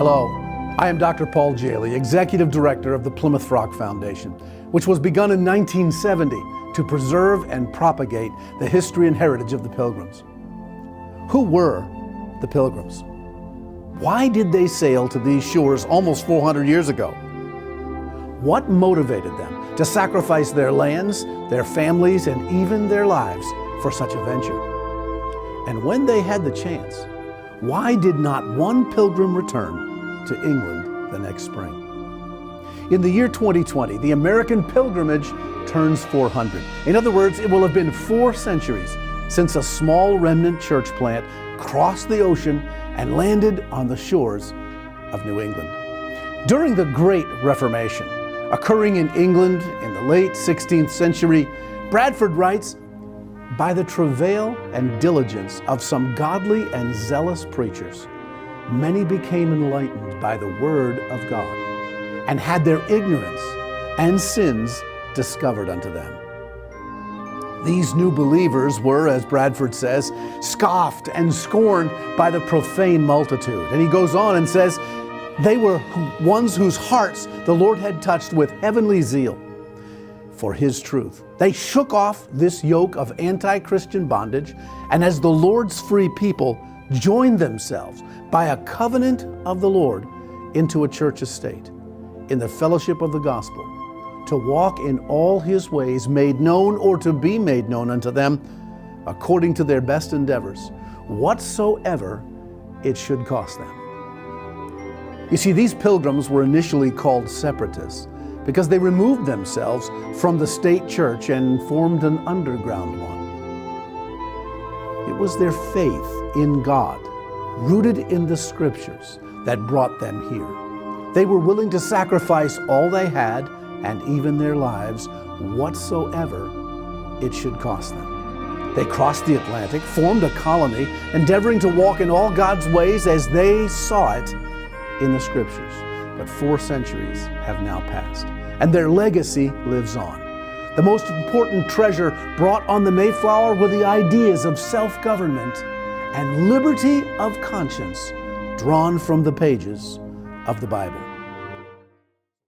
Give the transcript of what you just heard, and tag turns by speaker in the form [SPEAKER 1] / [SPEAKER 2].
[SPEAKER 1] Hello, I am Dr. Paul Jaley, Executive Director of the Plymouth Rock Foundation, which was begun in 1970 to preserve and propagate the history and heritage of the Pilgrims. Who were the Pilgrims? Why did they sail to these shores almost 400 years ago? What motivated them to sacrifice their lands, their families, and even their lives for such a venture? And when they had the chance, why did not one pilgrim return to England the next spring? In the year 2020, the American pilgrimage turns 400. In other words, it will have been 4 centuries since a small remnant church plant crossed the ocean and landed on the shores of New England. During the Great Reformation, occurring in England in the late 16th century, Bradford writes, "By the travail and diligence of some godly and zealous preachers, many became enlightened by the word of God, and had their ignorance and sins discovered unto them." These new believers were, as Bradford says, scoffed and scorned by the profane multitude. And he goes on and says, they were ones whose hearts the Lord had touched with heavenly zeal for His truth. They shook off this yoke of anti-Christian bondage, and as the Lord's free people, joined themselves by a covenant of the Lord into a church estate, in the fellowship of the gospel, to walk in all His ways, made known or to be made known unto them, according to their best endeavors, whatsoever it should cost them. You see, these pilgrims were initially called separatists because they removed themselves from the state church and formed an underground one. It was their faith in God, rooted in the Scriptures, that brought them here. They were willing to sacrifice all they had and even their lives, whatsoever it should cost them. They crossed the Atlantic, formed a colony, endeavoring to walk in all God's ways as they saw it in the Scriptures. But 4 centuries have now passed, and their legacy lives on. The most important treasure brought on the Mayflower were the ideas of self-government and liberty of conscience drawn from the pages of the Bible.